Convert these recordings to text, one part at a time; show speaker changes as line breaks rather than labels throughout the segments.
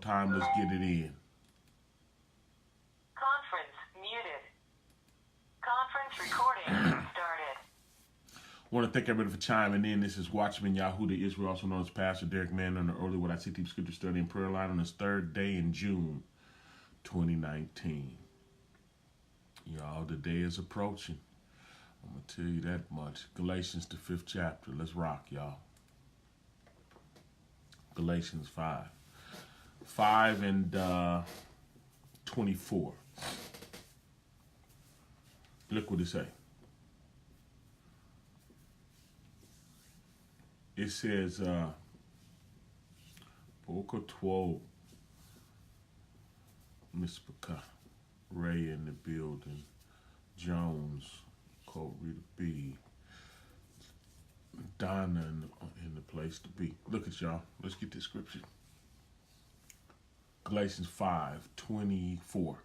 time. Let's get it in.
Conference muted. Conference recording started.
I want to thank everybody for chiming in. This is Watchman Yahudah Israel, also known as Pastor Derek Mann, on the Early What I See Deep Scripture Study and Prayer Line on this third day in June 2019. Y'all, the day is approaching. I'm going to tell you that much. Galatians, the 5th chapter. Let's rock, y'all. Galatians 5. 5 and 24. Look what it say. It says, Boca 12, Miss Baka, Ray in the building, Jones, Colt Rita B, Donna in the place to be. Look at y'all. Let's get this scripture. Galatians 5:24.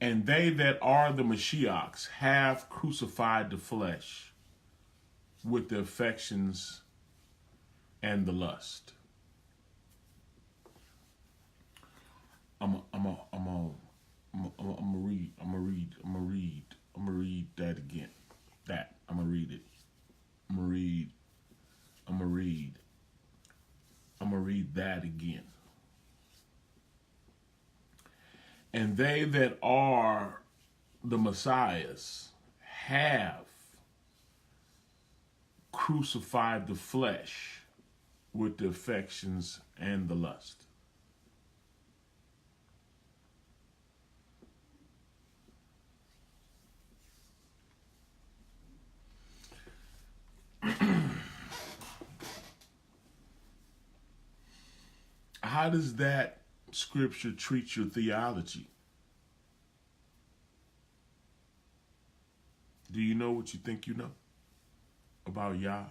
And they that are the Mashiachs have crucified the flesh with the affections and the lust. I'm gonna read that again. I'm gonna read it. I'm gonna read that again. And they that are the Messiahs have crucified the flesh with the affections and the lust. How does that scripture treat your theology? Do you know what you think you know about Yah,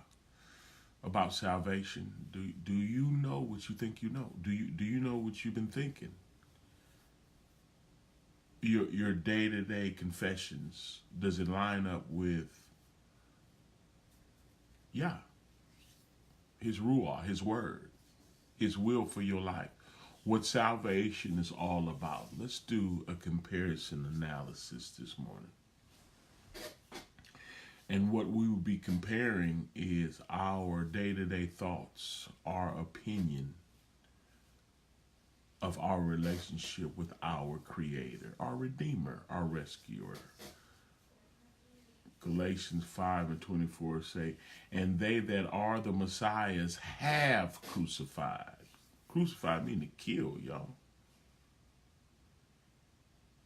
about salvation? Do you know what you think you know? Do you know what you've been thinking? Your day-to-day confessions, does it line up with Yah, His Ruah, His word, His will for your life? What salvation is all about. Let's do a comparison analysis this morning. And what we will be comparing is our day-to-day thoughts, our opinion of our relationship with our Creator, our Redeemer, our Rescuer. Galatians 5 and 24 say, and they that are the Messiahs have crucified. Crucified mean to kill, y'all.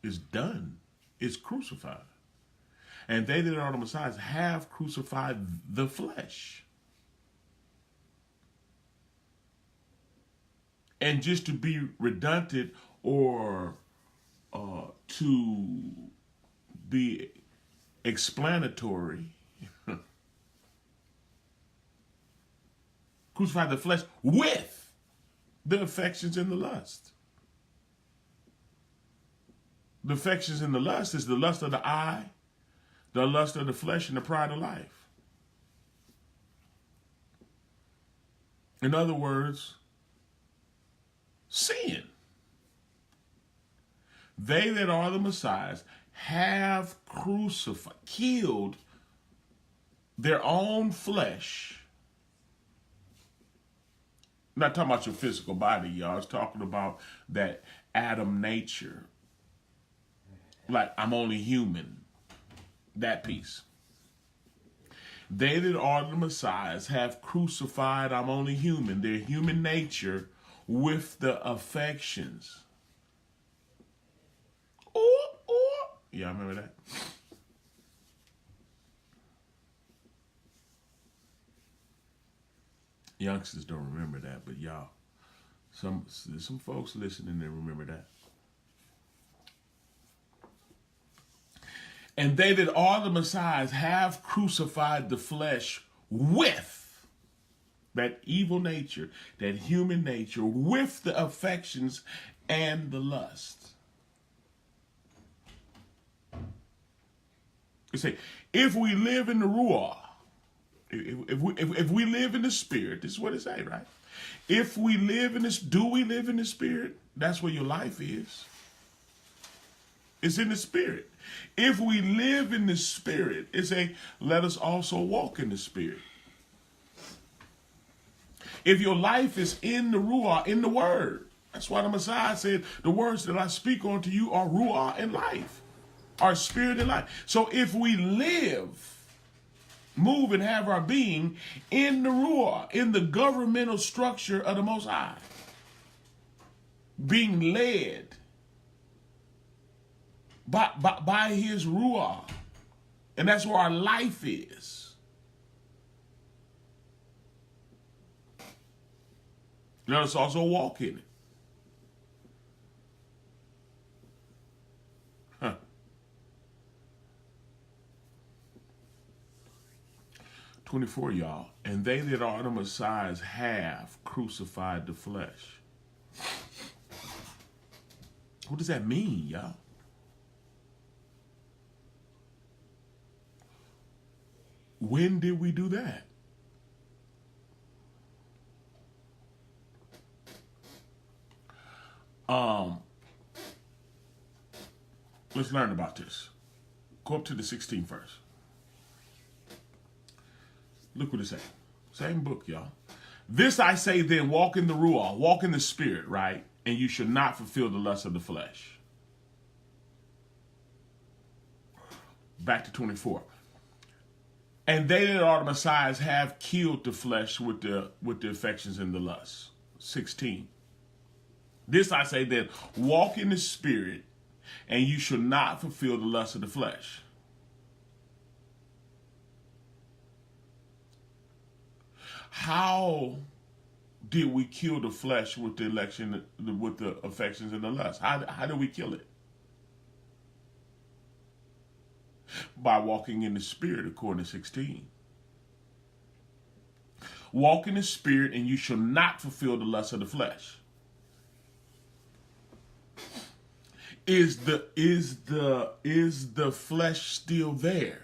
It's done. It's crucified. And they that are the Messiahs have crucified the flesh. And just to be redundant or to be explanatory, crucified the flesh with the affections and the lust. The affections and the lust is the lust of the eye, the lust of the flesh, and the pride of life. In other words, sin. They that are the Messiahs have crucified, killed their own flesh. I'm not talking about your physical body, y'all. It's talking about that Adam nature. Like, I'm only human. That piece. They that are the Messiahs have crucified, I'm only human, their human nature with the affections. Yeah, I remember that. Youngsters don't remember that, but y'all, some folks listening that remember that. And they that are the Messiahs have crucified the flesh with that evil nature, that human nature, with the affections and the lust. You say, if we live in the Ruah, if we live in the Spirit, this is what it say, right? If we live in this, do we live in the Spirit? That's where your life is. It's in the Spirit. If we live in the Spirit, it's let us also walk in the Spirit. If your life is in the Ruah, in the Word, that's why the Messiah said, the words that I speak unto you are Ruah and life, are spirit and life. So if we live, move, and have our being in the Ruah, in the governmental structure of the Most High, being led by his Ruah, and that's where our life is. Let us also walk in it. Huh. 24, y'all. And they that are the Messiahs have crucified the flesh. What does that mean, y'all? When did we do that? Let's learn about this. Go up to the 16th verse. Look what it says. Same book, y'all. This I say then, walk in the Ruah, walk in the Spirit, right? And you should not fulfill the lust of the flesh. Back to 24. And they that are the Messiahs have killed the flesh with the affections and the lusts. 16. This I say then, walk in the Spirit, and you shall not fulfill the lust of the flesh. How did we kill the flesh with the election, with the affections and the lust? How did we kill it? By walking in the Spirit, according to 16. Walk in the Spirit, and you shall not fulfill the lust of the flesh. Is the flesh still there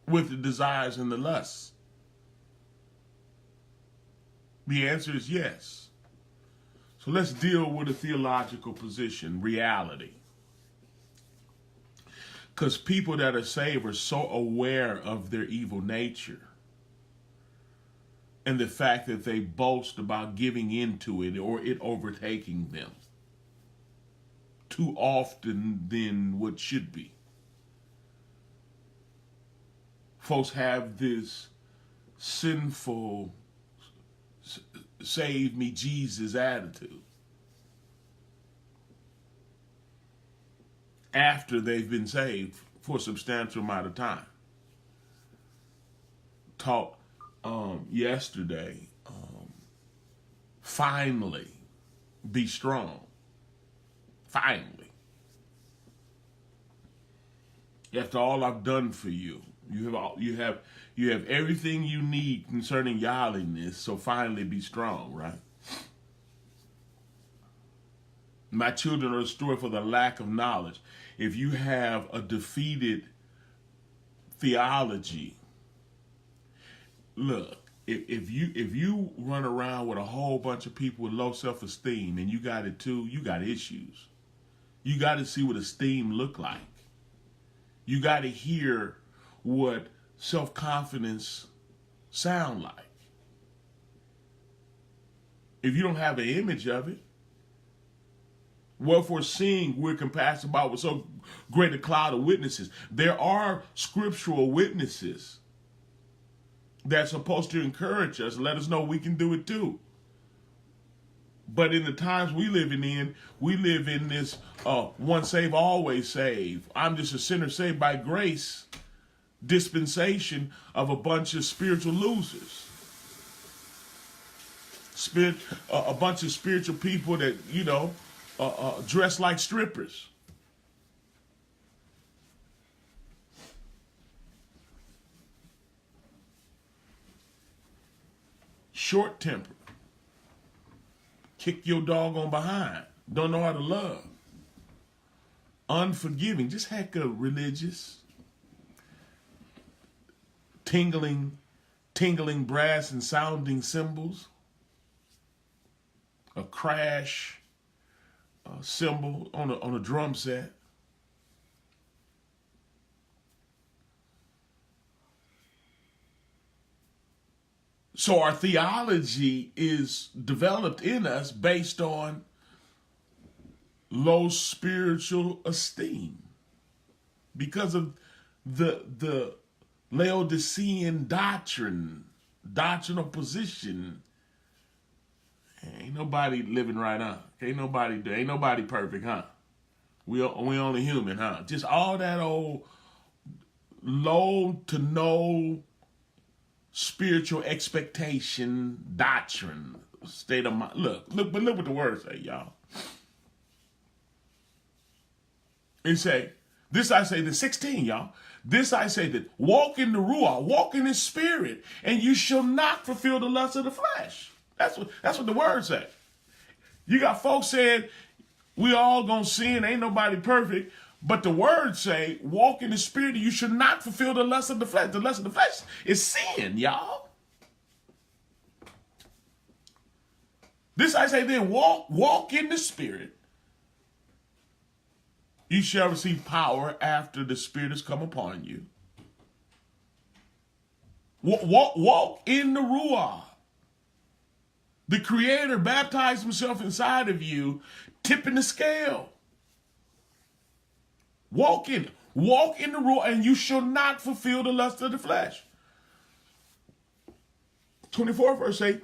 with the desires and the lusts? The answer is yes. So let's deal with a theological position, reality. Because people that are saved are so aware of their evil nature and the fact that they boast about giving into it or it overtaking them too often than what should be. Folks have this sinful, save me Jesus attitude after they've been saved for a substantial amount of time. Taught yesterday, finally be strong. Finally. After all I've done for you, you have everything you need concerning godliness, so finally be strong, right? My children are restored for the lack of knowledge. If you have a defeated theology, look, if you run around with a whole bunch of people with low self-esteem and you got it too, you got issues. You got to see what esteem look like. You got to hear what self-confidence sound like. If you don't have an image of it, wherefore seeing we're compassed about with so great a cloud of witnesses. There are scriptural witnesses that's supposed to encourage us, let us know we can do it too. But in the times we live in, we live in this once saved, always saved. I'm just a sinner saved by grace dispensation of a bunch of spiritual losers. A bunch of spiritual people that, dress like strippers. Short temper. Kick your dog on behind. Don't know how to love. Unforgiving. Just heck of religious. Tingling brass and sounding cymbals. a crash cymbal on a drum set. So our theology is developed in us based on low spiritual esteem because of the Laodicean doctrinal position. Ain't nobody living right, huh? Ain't nobody perfect, huh? We only human, huh? Just all that old low to no spiritual expectation doctrine state of mind. Look what the word say, y'all. It say, this I say, the 16, y'all. This I say that walk in the Ruach, walk in his spirit, and you shall not fulfill the lust of the flesh. That's what the word say. You got folks saying we all gonna sin, ain't nobody perfect, but the word say walk in the spirit, and you should not fulfill the lust of the flesh. The lust of the flesh is sin, y'all. This I say then, walk in the spirit. You shall receive power after the Spirit has come upon you. Walk in the Ruach. The Creator baptized himself inside of you, tipping the scale. Walk in the Ruach, and you shall not fulfill the lust of the flesh. 24 verse 8.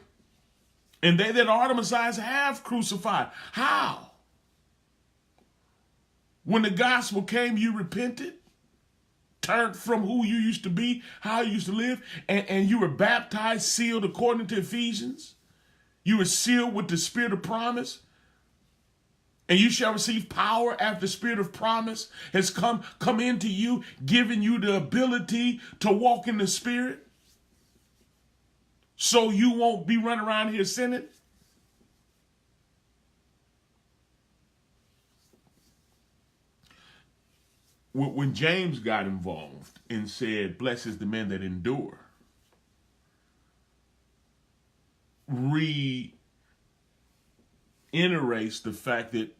And they that are the Messiahs have crucified. How? When the gospel came, you repented, turned from who you used to be, how you used to live, and you were baptized, sealed according to Ephesians. You were sealed with the spirit of promise. And you shall receive power after the spirit of promise has come into you, giving you the ability to walk in the spirit. So you won't be running around here sinning. When James got involved and said, blessed is the man that endure, reiterates the fact that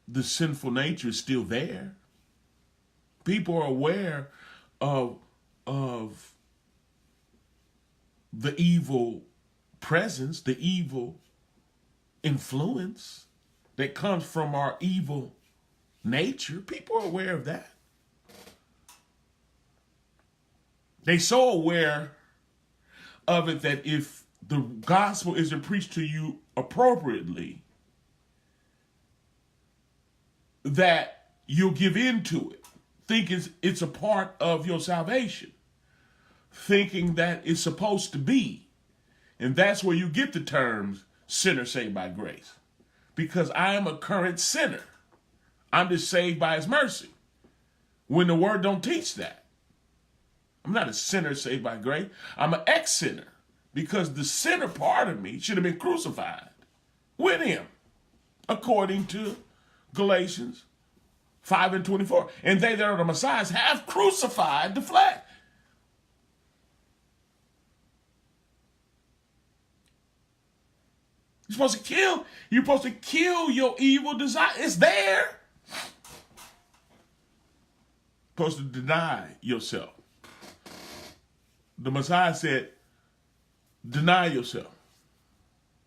the sinful nature is still there. People are aware of the evil presence, the evil influence that comes from our evil nature. People are aware of that. They're so aware of it that if the gospel isn't preached to you appropriately, that you'll give in to it, thinking it's a part of your salvation, thinking that it's supposed to be. And that's where you get the terms sinner saved by grace. Because I am a current sinner. I'm just saved by his mercy. When the word don't teach that. I'm not a sinner saved by grace. I'm an ex-sinner. Because the sinner part of me should have been crucified with him. According to Galatians 5:24. And they that are the Messiahs have crucified the flesh. You're supposed to kill your evil desire. It's there. Supposed to deny yourself. The Messiah said, deny yourself.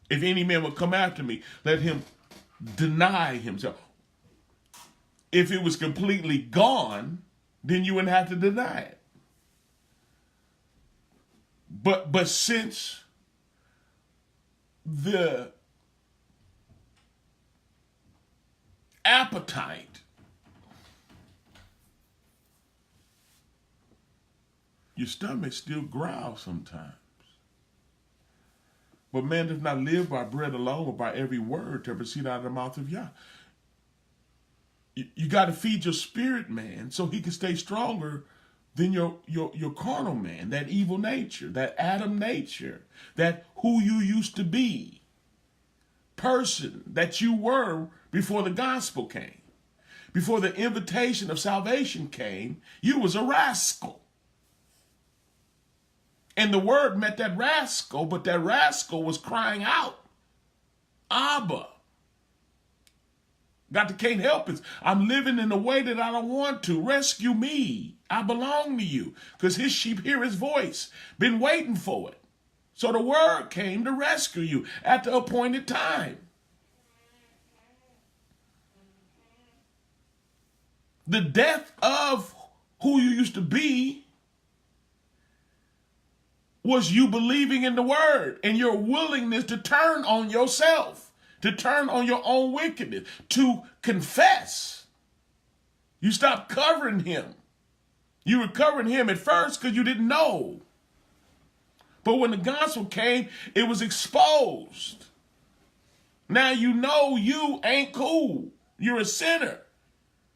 If any man would come after me, let him deny himself. If it was completely gone, then you wouldn't have to deny it. But since the appetite your stomach still growls sometimes. But man does not live by bread alone, but by every word that proceeds out of the mouth of Yah. You got to feed your spirit man so he can stay stronger than your carnal man, that evil nature, that Adam nature, that who you used to be, person that you were before the gospel came. Before the invitation of salvation came, you was a rascal. And the word met that rascal, but that rascal was crying out Abba. God can't help it. I'm living in a way that I don't want to. Rescue me. I belong to you. Because his sheep hear his voice. Been waiting for it. So the word came to rescue you at the appointed time. The death of who you used to be was you believing in the word and your willingness to turn on yourself, to turn on your own wickedness, to confess. You stopped covering him. You were covering him at first because you didn't know. But when the gospel came, it was exposed. Now you know you ain't cool. You're a sinner.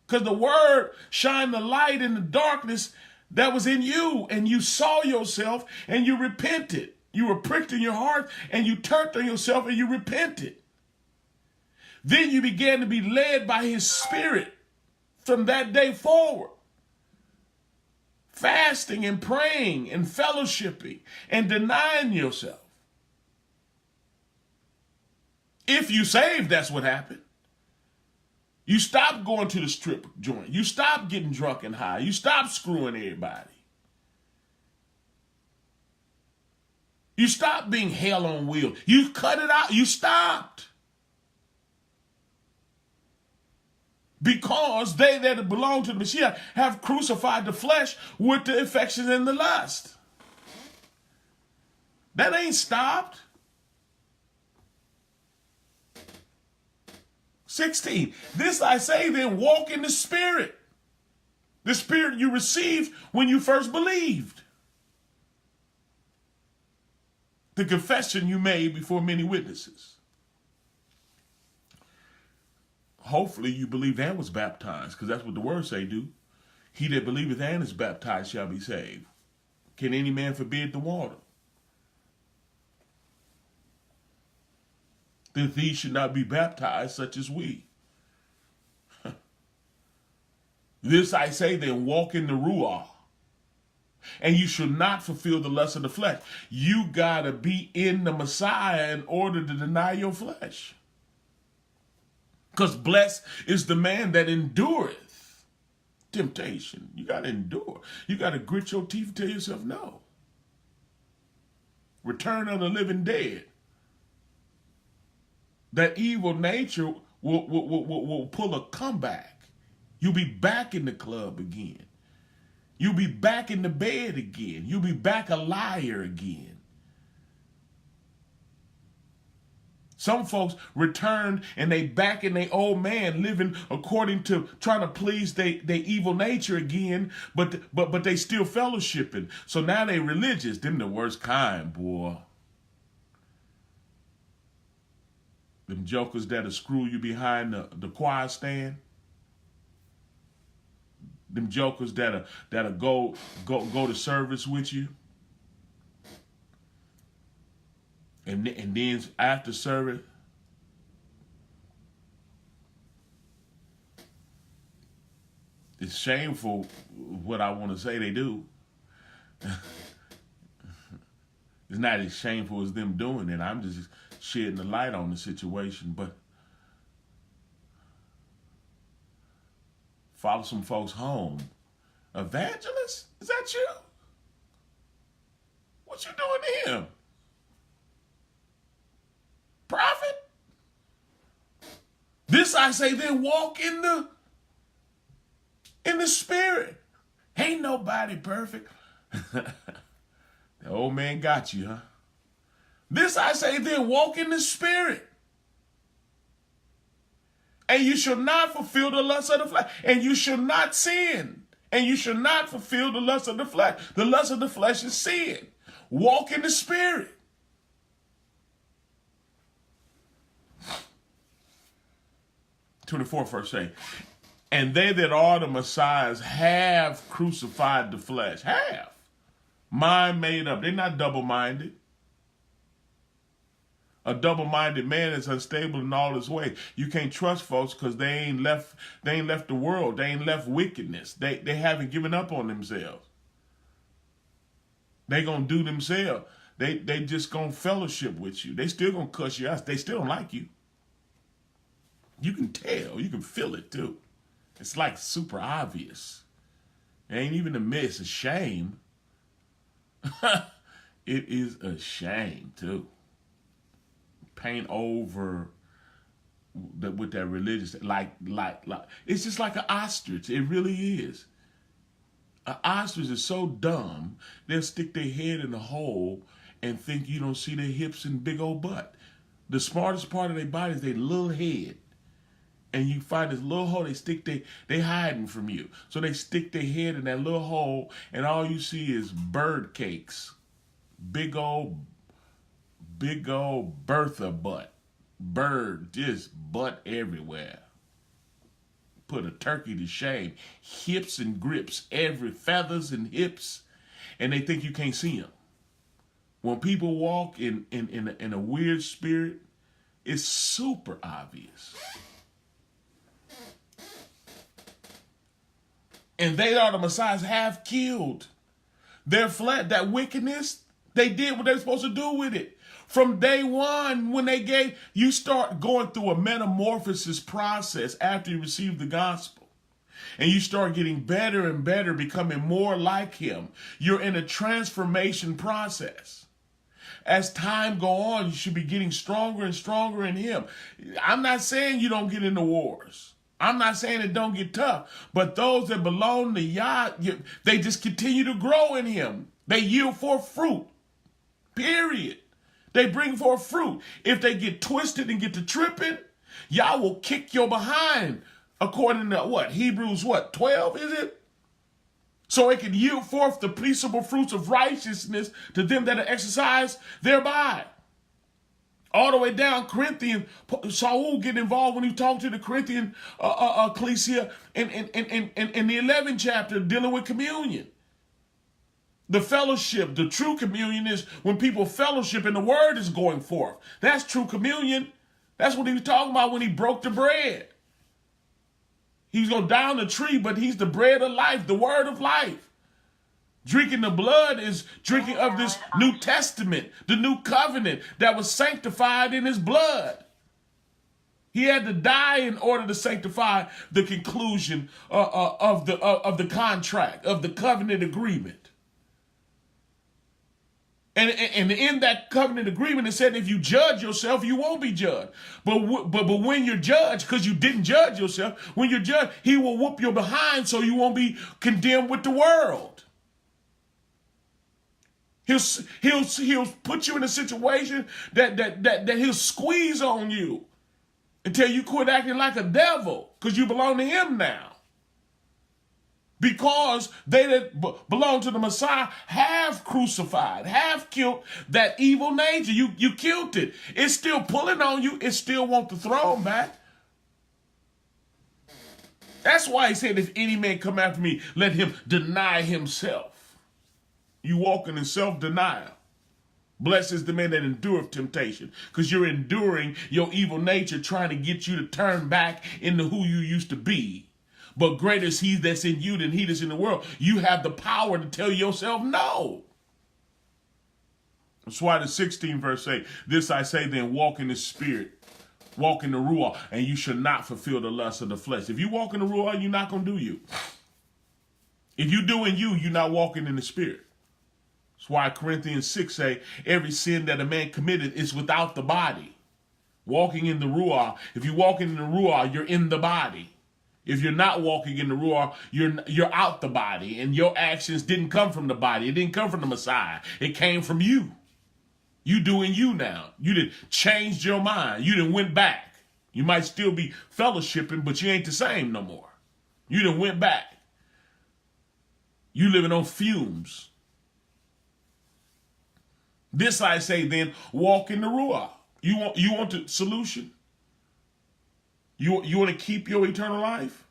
Because the word shined the light in the darkness that was in you, and you saw yourself and you repented. You were pricked in your heart and you turned on yourself and you repented. Then you began to be led by his spirit from that day forward. Fasting and praying and fellowshipping and denying yourself. If you saved, that's what happened. You stop going to the strip joint. You stop getting drunk and high. You stop screwing everybody. You stop being hell on wheels. You cut it out. You stopped. Because they that belong to the Messiah have crucified the flesh with the affections and the lust. That ain't stopped. 16. This I say then, walk in the spirit. The spirit you received when you first believed. The confession you made before many witnesses. Hopefully you believed and was baptized, because that's what the word say do. He that believeth and is baptized shall be saved. Can any man forbid the water? That these should not be baptized, such as we. This I say then, walk in the Ruach. And you should not fulfill the lust of the flesh. You got to be in the Messiah in order to deny your flesh. Because blessed is the man that endureth temptation. You got to endure. You got to grit your teeth and tell yourself no. Return of the living dead. That evil nature will pull a comeback. You'll be back in the club again. You'll be back in the bed again. You'll be back a liar again. Some folks returned and they back in their old man, living according to trying to please their evil nature again, but they still fellowshipping. So now they religious. Them the worst kind, boy. Them jokers that'll screw you behind the choir stand. Them jokers that'll go to service with you. And then after service, it's shameful what I want to say they do. It's not as shameful as them doing it. I'm just shedding the light on the situation. But follow some folks home. Evangelist? Is that you? What you doing to him? Prophet? This I say then, walk in the spirit. Ain't nobody perfect. The old man got you, huh? This I say then, walk in the spirit. And you shall not fulfill the lust of the flesh. And you shall not sin. And you shall not fulfill the lust of the flesh. The lust of the flesh is sin. Walk in the spirit. To the 4th verse say, and they that are the Messiahs have crucified the flesh. Have. Mind made up. They're not double-minded. A double-minded man is unstable in all his way. You can't trust folks because they ain't left the world. They ain't left wickedness. They haven't given up on themselves. They gonna do themselves. They just gonna fellowship with you. They still gonna cuss you out. They still don't like you. You can tell. You can feel it too. It's like super obvious. It ain't even a miss. A shame. It is a shame too. Paint over with that religious, like it's just like an ostrich. It really is. An ostrich is so dumb they'll stick their head in a hole and think you don't see their hips and big old butt. The smartest part of their body is their little head. And you find this little hole, they hiding from you. So they stick their head in that little hole, and all you see is bird cakes. Big old Bertha butt. Bird, just butt everywhere. Put a turkey to shame. Hips and grips, every feathers and hips, and they think you can't see them. When people walk in a weird spirit, it's super obvious. And they are the Messiahs have killed. Their flesh, that wickedness, they did what they were supposed to do with it. From day one, when you start going through a metamorphosis process after you receive the gospel. And you start getting better and better, becoming more like him. You're in a transformation process. As time go on, you should be getting stronger and stronger in him. I'm not saying you don't get into wars. I'm not saying it don't get tough, but those that belong to Yah, they just continue to grow in him. They yield forth fruit, period. They bring forth fruit. If they get twisted and get to tripping, Yah will kick your behind, according to what? Hebrews 12 is it? So it can yield forth the peaceable fruits of righteousness to them that are exercised thereby. All the way down, Corinthians, Saul getting involved when he talked to the Corinthian ecclesia in the 11th chapter dealing with communion. The fellowship, the true communion is when people fellowship and the word is going forth. That's true communion. That's what he was talking about when he broke the bread. He was going to die on the tree, but he's the bread of life, the word of life. Drinking the blood is drinking of this New Testament, the new covenant that was sanctified in his blood. He had to die in order to sanctify the conclusion of the contract, of the covenant agreement. And in that covenant agreement, it said if you judge yourself, you won't be judged. But when you're judged, because you didn't judge yourself, when you're judged, he will whoop your behind so you won't be condemned with the world. He'll put you in a situation that he'll squeeze on you until you quit acting like a devil because you belong to him now. Because they that belong to the Messiah have crucified, have killed that evil nature. You killed it. It's still pulling on you. It still wants the throne back. That's why he said, if any man come after me, let him deny himself. You walking in self-denial. Blessed is the man that endureth temptation, because you're enduring your evil nature trying to get you to turn back into who you used to be. But greater is he that's in you than he that's in the world. You have the power to tell yourself no. That's why the 16th verse say, this I say then, walk in the spirit, walk in the Ruah, and you shall not fulfill the lust of the flesh. If you walk in the Ruah, you're not going to do you. If you doing you, you're not walking in the spirit. That's why Corinthians 6 say, every sin that a man committed is without the body. Walking in the Ruah, if you're walking in the Ruah, you're in the body. If you're not walking in the Ruah, you're out the body, and your actions didn't come from the body. It didn't come from the Messiah. It came from you. You doing you now. You done changed your mind. You done went back. You might still be fellowshipping, but you ain't the same no more. You done went back. You living on fumes. This I say then, walk in the Ruah. You want the solution? You want to keep your eternal life?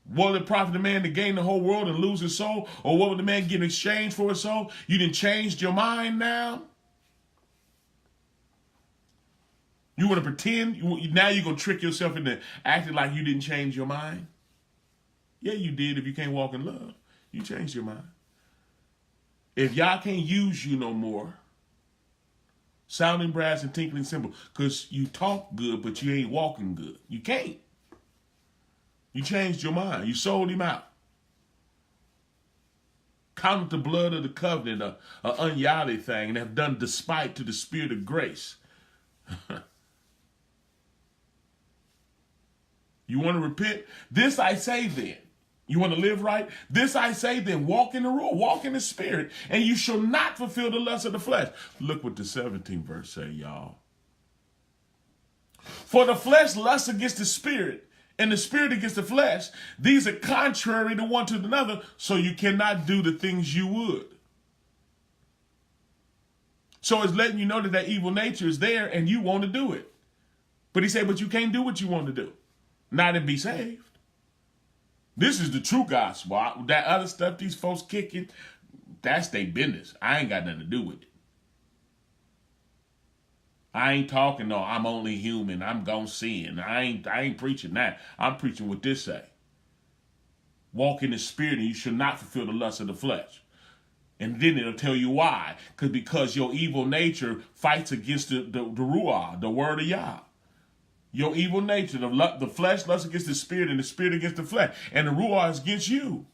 What would it profit a man to gain the whole world and lose his soul? Or what would the man get in exchange for his soul? You done changed your mind now? You want to pretend? Now you're going to trick yourself into acting like you didn't change your mind? Yeah, you did. If you can't walk in love, you changed your mind. If y'all can't use you no more, Sounding brass and tinkling cymbal. Because you talk good, but you ain't walking good. You can't. You changed your mind. You sold him out. Counted the blood of the covenant a ungodly thing, and have done despite to the spirit of grace. You want to repent? This I say then. You want to live right? This I say then. Walk in the rule. Walk in the spirit. And you shall not fulfill the lust of the flesh. Look what the 17th verse say, y'all. For the flesh lusts against the spirit, and the spirit against the flesh. These are contrary to one to another, so you cannot do the things you would. So it's letting you know that evil nature is there and you want to do it. But he said, but you can't do what you want to do. Not and be saved. This is the true gospel. That other stuff these folks kicking, that's their business. I ain't got nothing to do with it. I ain't talking, no, I'm only human. I'm gonna sin. I ain't preaching that. I'm preaching what this say. Walk in the spirit and you should not fulfill the lust of the flesh. And then it'll tell you why. Because your evil nature fights against the ruah, the word of Yah. Your evil nature, the flesh lusts against the spirit and the spirit against the flesh. And the ruah is against you.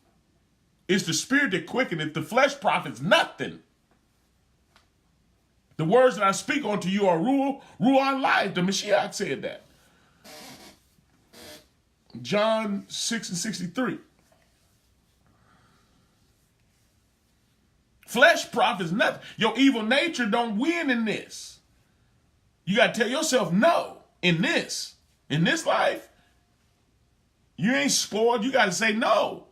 It's the spirit that quickeneth. The flesh profits nothing. The words that I speak unto you are ruah life. The Mashiach said that. John 6:63. Flesh profits nothing. Your evil nature don't win in this. You got to tell yourself no. In this life, you ain't spoiled. You got to say no.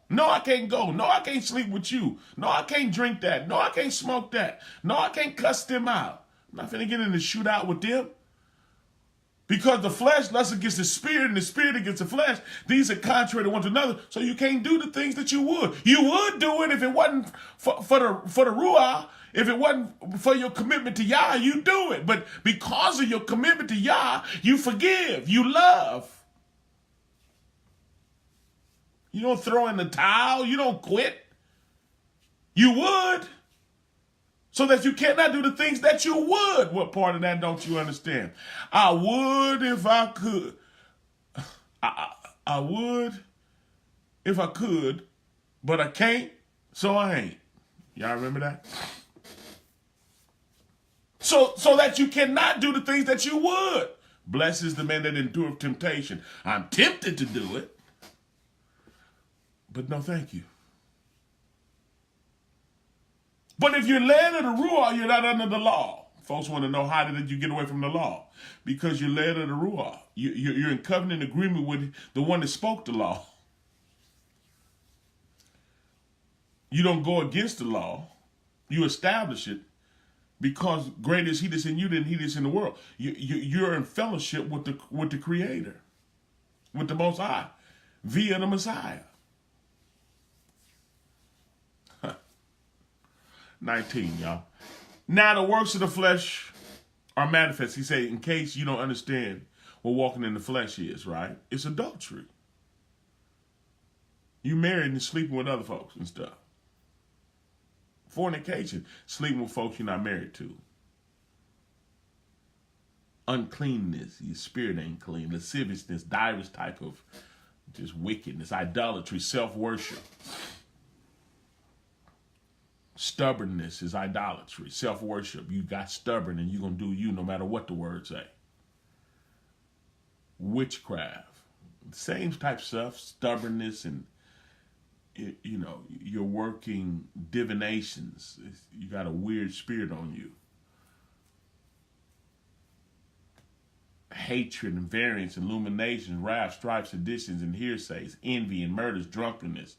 No, I can't go. No, I can't sleep with you. No, I can't drink that. No, I can't smoke that. No, I can't cuss them out. I'm not finna get in a shootout with them. Because the flesh lusts against the spirit and the spirit against the flesh. These are contrary to one to another. So you can't do the things that you would. You would do it if it wasn't for the ruah. If it wasn't for your commitment to Yah, you do it. But because of your commitment to Yah, you forgive, you love. You don't throw in the towel, you don't quit. You would. So that you cannot do the things that you would. What part of that don't you understand? I would if I could. I would if I could, but I can't, so I ain't. Y'all remember that? So that you cannot do the things that you would. Blessed is the man that endureth temptation. I'm tempted to do it, but no thank you. But if you're led of the ruah, you're not under the law. Folks want to know, how did you get away from the law? Because you're led of the ruah. You're in covenant agreement with the one that spoke the law. You don't go against the law. You establish it. Because greater is he that's in you than he that's in the world. You're in fellowship with the Creator, with the Most High, via the Messiah. 19, y'all. Now the works of the flesh are manifest. He said, in case you don't understand what walking in the flesh is, right? It's adultery. You married and sleeping with other folks and stuff. Fornication, sleeping with folks you're not married to. Uncleanness, your spirit ain't clean. Lasciviousness, diverse type of just wickedness. Idolatry, self-worship. Stubbornness is idolatry. Self-worship, you got stubborn and you're going to do you no matter what the words say. Witchcraft, same type stuff. Stubbornness and you're working divinations. You got a weird spirit on you. Hatred and variance, illuminations, wrath, strife, seditions, and hearsays, envy and murders, drunkenness,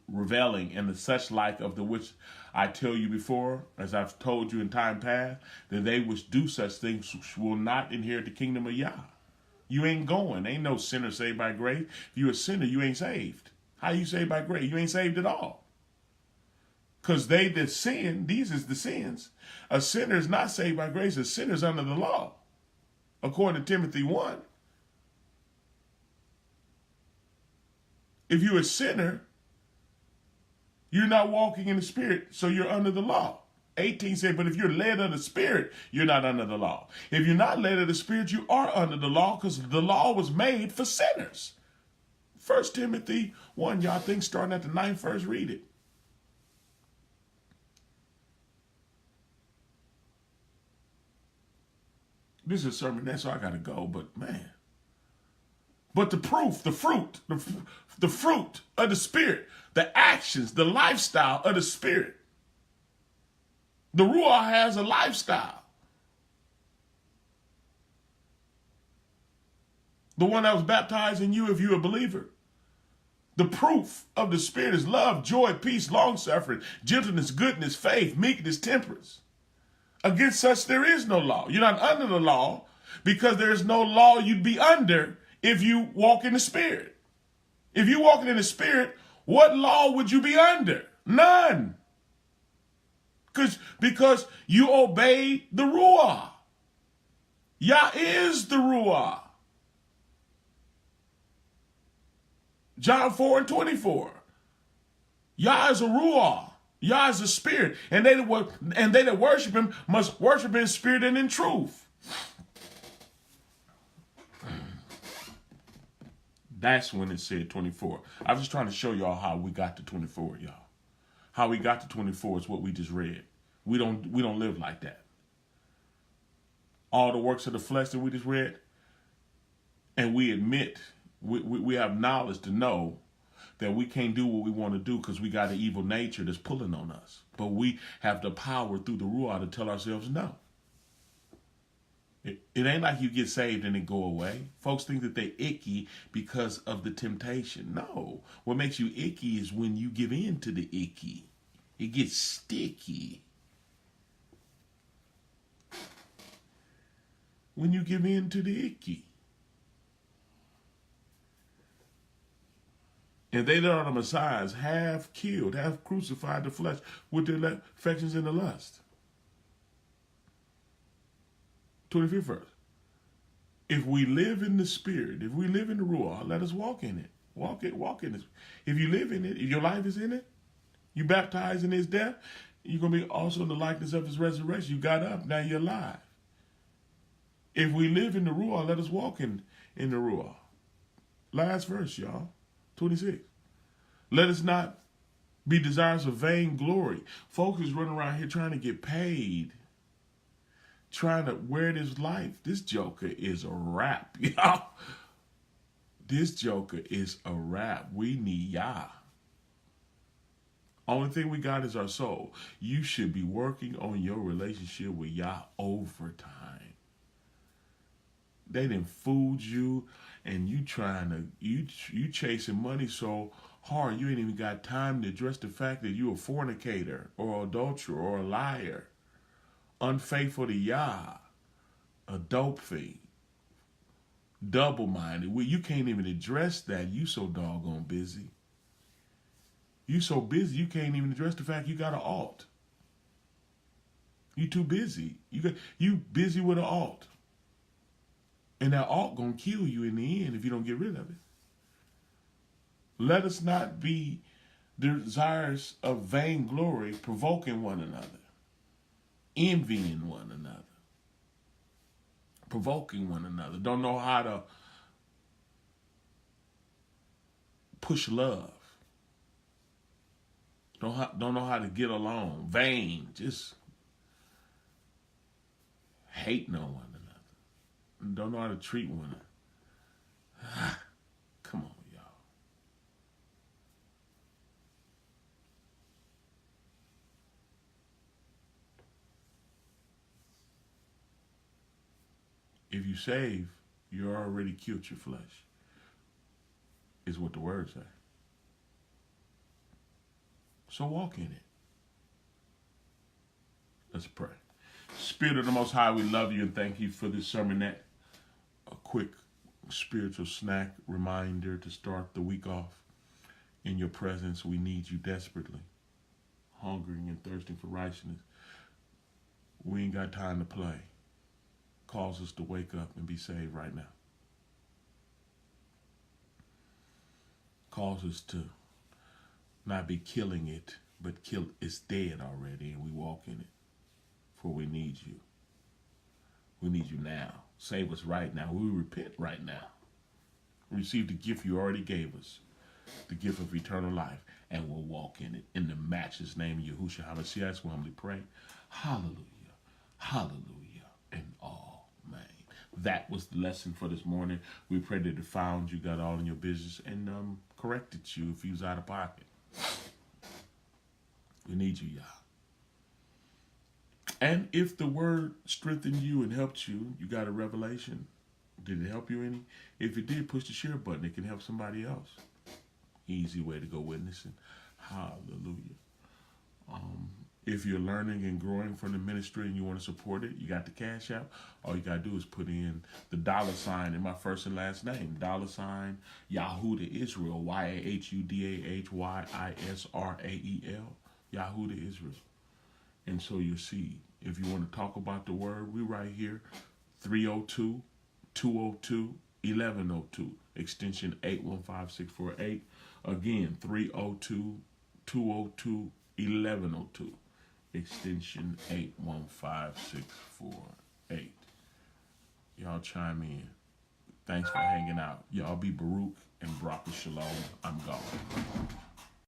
reveling, and the such like of the which I tell you before, as I've told you in time past, that they which do such things will not inherit the kingdom of Yah. You ain't going. Ain't no sinner saved by grace. If you're a sinner, you ain't saved. How you saved by grace? You ain't saved at all. Because they that sin, these is the sins. A sinner is not saved by grace. A sinner is under the law. According to Timothy 1. If you're a sinner, you're not walking in the spirit, so you're under the law. 18 said, but if you're led of the Spirit, you're not under the law. If you're not led of the Spirit, you are under the law, because the law was made for sinners. 1 Timothy 1, y'all think starting at the 9th verse, read it. This is a sermon, that's so I got to go, but man. But the proof, the fruit of the Spirit, the actions, the lifestyle of the Spirit. The Ruach has a lifestyle. The one that was baptized in you if you're a believer. The proof of the Spirit is love, joy, peace, long-suffering, gentleness, goodness, faith, meekness, temperance. Against such there is no law. You're not under the law because there is no law you'd be under if you walk in the Spirit. If you're walking in the Spirit, what law would you be under? None. Because you obey the Ruach. Yah is the Ruach. John 4:24. Yah is a Ruach. Yah is a spirit. And they that worship him must worship in spirit and in truth. That's when it said 24. I was just trying to show y'all how we got to 24, y'all. How we got to 24 is what we just read. We don't live like that. All the works of the flesh that we just read, and we admit, we have knowledge to know that we can't do what we want to do because we got an evil nature that's pulling on us. But we have the power through the Ruach to tell ourselves no. It ain't like you get saved and it go away. Folks think that they icky because of the temptation. No. What makes you icky is when you give in to the icky. It gets sticky. When you give in to the icky. And they that are the Messiahs have killed, have crucified the flesh with their affections and the lust. 25th verse. If we live in the Spirit, if we live in the Ruach, let us walk in it. Walk in it. If you live in it, if your life is in it, you baptized in his death, you're going to be also in the likeness of his resurrection. You got up, now you're alive. If we live in the Ruach, let us walk in the Ruach. Last verse, y'all. 26. Let us not be desirous of vain glory. Folks is running around here trying to get paid. Trying to wear this life. This joker is a rap, y'all. This joker is a rap. We need Yah. Only thing we got is our soul. You should be working on your relationship with Yah overtime. They done fooled you, and you chasing money so hard you ain't even got time to address the fact that you a fornicator or adulterer or a liar, unfaithful to Yah, a dope fiend, double-minded. Well, you can't even address that. You so doggone busy. You so busy you can't even address the fact you got an alt. You too busy. You busy with an alt. And that alt gonna kill you in the end if you don't get rid of it. Let us not be desirous of vainglory, provoking one another, envying one another, provoking one another. Don't know how to push love. Don't know how to get along. Vain, just hating on one another. Don't know how to treat one another. Come on, y'all. If you save, you already killed your flesh, is what the word says. So walk in it. Let's pray. Spirit of the Most High, we love you and thank you for this sermonette. A quick spiritual snack reminder to start the week off. In your presence, we need you desperately. Hungering and thirsting for righteousness. We ain't got time to play. Calls us to wake up and be saved right now. Calls us to not be killing it, but it's dead already and we walk in it. for we need you. We need you now. Save us right now. We repent right now. Receive the gift you already gave us, the gift of eternal life, and we'll walk in it. In the matchless name of Yahushua HaMashiach, we humbly pray. Hallelujah. Hallelujah. And amen. That was the lesson for this morning. We pray that it found you, got all in your business, and corrected you if you was out of pocket. We need you, Yah. And if the word strengthened you and helped you, you got a revelation. Did it help you any? If it did, push the share button. It can help somebody else. Easy way to go witnessing. Hallelujah. If you're learning and growing from the ministry and you want to support it, you got the Cash App. All you got to do is put in the $ in my first and last name. $ Yahudah Israel. YAHUDAHYISRAEL. Yahudah Israel. And so you see, if you want to talk about the word, we right here, 302-202-1102, extension 815648. Again, 302-202-1102, extension 815648. Y'all chime in. Thanks for hanging out. Y'all be Baruch and Barak Shalom. I'm gone.